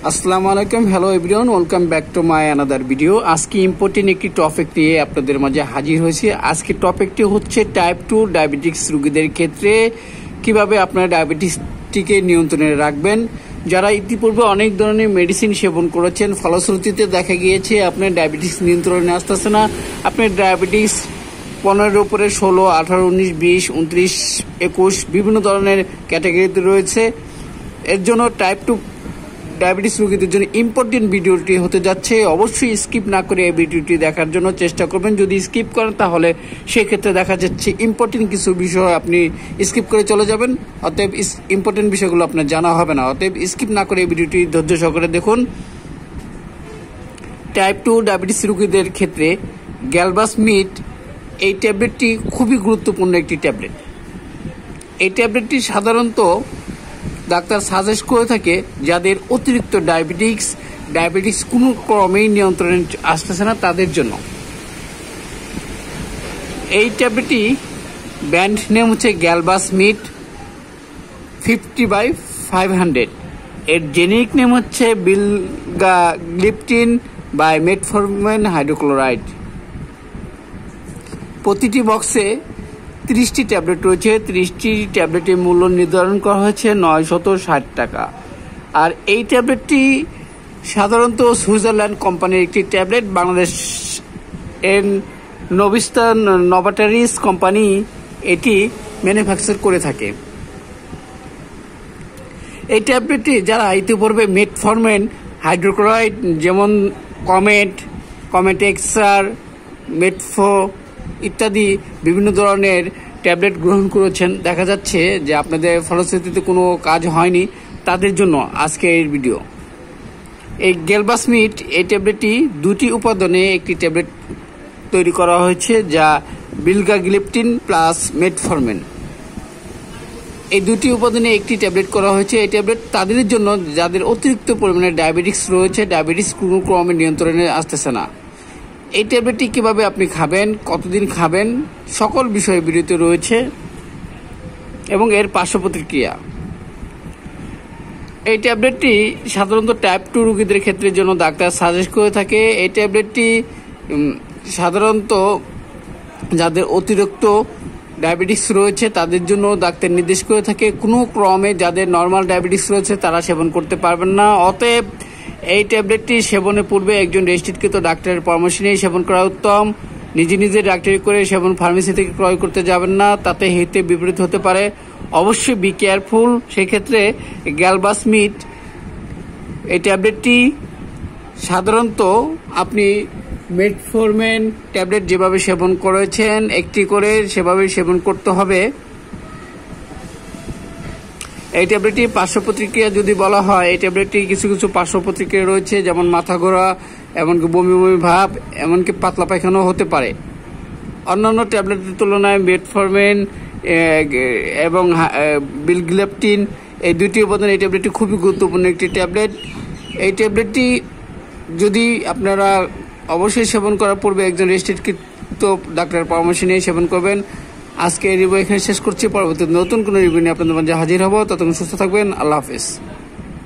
আসসালামু আলাইকুম, hello everyone, welcome back to my another video. আজকে ইম্পর্টেন্ট একটি টপিক নিয়ে আপনাদের মাঝে হাজির হয়েছি। আজকে টপিকটি হচ্ছে টাইপ 2 ডায়াবেটিক্স রোগীদের ক্ষেত্রে কিভাবে আপনারা ডায়াবেটিসটিকে নিয়ন্ত্রণে রাখবেন। যারা ইতিপূর্বে অনেক ধরনের মেডিসিন সেবন করেছেন, ফলশ্রুতিতে দেখা গিয়েছে আপনার ডায়াবেটিস নিয়ন্ত্রণে আসতেছে না। আপনার ডায়াবেটিস 15-এর উপরে 16, 18, 19, 20, 29, 21 বিভিন্ন ধরনের ক্যাটাগরিতে রয়েছে। এর জন্য টাইপ 2 ডায়াবেটিস রোগীদের জন্য ইম্পর্টেন্ট ভিডিওটি হতে যাচ্ছে। অবশ্যই স্কিপ না করে এই ভিডিওটি দেখার জন্য চেষ্টা করবেন। যদি স্কিপ করেন তাহলে সেক্ষেত্রে দেখা যাচ্ছে ইম্পর্টেন্ট কিছু বিষয় আপনি স্কিপ করে চলে যাবেন, অতএব ইম্পর্টেন্ট বিষয়গুলো আপনার জানা হবে না। অতএব স্কিপ না করে এই ভিডিওটি ধৈর্য সহকারে দেখুন। টাইপ 2 ডায়াবেটিস রোগীদের ক্ষেত্রে গ্যালবাসমিড এই ট্যাবলেটটি খুবই গুরুত্বপূর্ণ একটি ট্যাবলেট। এই ট্যাবলেটটি সাধারণত ডাক্তার সাজেস্ট করে থাকে যাদের অতিরিক্ত ডায়াবেটিক্স কোনো ক্রমেই নিয়ন্ত্রণে আসতেছে না তাদের জন্য। এই ট্যাবলেটটি ব্র্যান্ড নেম হচ্ছে গ্যালবাসমিড 50/500। এর জেনেরিক নেম হচ্ছে বিলগাগ্লিপটিন বাই মেটফরমিন হাইড্রোক্লোরাইড। প্রতিটি বক্সে 30টি ট্যাবলেট রয়েছে। 30টি ট্যাবলেটের মূল্য নির্ধারণ করা হয়েছে 960 টাকা। আর এই ট্যাবলেটটি সাধারণত সুইজারল্যান্ড কোম্পানির একটি ট্যাবলেট। বাংলাদেশ এর নোভাটারিস কোম্পানি এটি ম্যানুফ্যাকচার করে থাকে। এই ট্যাবলেটটি যারা ইতিপূর্বে মেটফরমিন হাইড্রোক্লোরাইড যেমন কমেট এক্সার, মেটফো ইত্যাদি বিভিন্ন ধরনের ট্যাবলেট গ্রহণ করেছেন, দেখা যাচ্ছে যে আপনাদের ফলশ্রুতিতে কোনো কাজ হয়নি, তাদের জন্য আজকে এই ভিডিও। এই গ্যালবাসমিড এই ট্যাবলেটটি 2টি উপাদানে একটি ট্যাবলেট তৈরি করা হয়েছে, যা বিলগাগ্লিপটিন প্লাস মেটফরমিন। এই 2টি উপাদানে একটি ট্যাবলেট করা হয়েছে। এই ট্যাবলেট তাদের জন্য যাদের অতিরিক্ত পরিমাণে ডায়াবেটিক্স রয়েছে, ডায়াবেটিস কোনো ক্রমে নিয়ন্ত্রণে আসতেছে না। এই ট্যাবলেটটি কিভাবে আপনি খাবেন, কতদিন খাবেন, সকল বিষয় ভিডিওতে রয়েছে এবং এর পার্শ্ব প্রতিক্রিয়া। এই ট্যাবলেটটি সাধারণত টাইপ 2 রোগীদের ক্ষেত্রে জন্য ডাক্তার সাজেস্ট করে থাকে। এই ট্যাবলেটটি সাধারণত যাদের অতিরিক্ত ডায়াবেটিক্স রয়েছে তাদের জন্য ডাক্তার নির্দেশ করে থাকে। কোনো ক্রমে যাদের নর্মাল ডায়াবেটিক্স রয়েছে তারা সেবন করতে পারবেন না। অতএব এই ট্যাবলেটটি সেবনের পূর্বে একজন রেজিস্ট্রিকৃত ডাক্তারের পরামর্শ নিয়ে সেবন করা উত্তম। নিজে ডাক্তারি করে সেবন ফার্মেসি থেকে ক্রয় করতে যাবেন না, তাতে হিতে বিপরীত হতে পারে। অবশ্যই বি কেয়ারফুল। সেক্ষেত্রে গ্যালবাসমিড এই ট্যাবলেটটি সাধারণত আপনি মেটফরমিন ট্যাবলেট যেভাবে সেবন করেছেন একটি করে সেভাবে সেবন করতে হবে। এই ট্যাবলেটটি পার্শ্ব প্রতিক্রিয়া যদি বলা হয়, এই ট্যাবলেটটি কিছু পার্শ্ব প্রতিক্রিয়া রয়েছে, যেমন মাথা ঘোরা, এমনকি বমি ভাব, এমনকি পাতলা পায়খানাও হতে পারে। অন্যান্য ট্যাবলেটের তুলনায় মেটফরমিন এবং বিলগ্লিপটিন এই 2টি উপাদান এই ট্যাবলেটটি খুবই গুরুত্বপূর্ণ একটি ট্যাবলেট। এই ট্যাবলেটটি যদি আপনারা অবশ্যই সেবন করার পূর্বে একজন রেজিস্ট্রিকৃত ডাক্তারের পরামর্শ নিয়ে সেবন করবেন। আজকে এই রিভিউ এখানে শেষ করছি। পরবর্তী নতুন কোনো রিভিউ নিয়ে আপনাদের মাঝে হাজির হব। ততক্ষণ সুস্থ থাকবেন। আল্লাহ হাফেজ।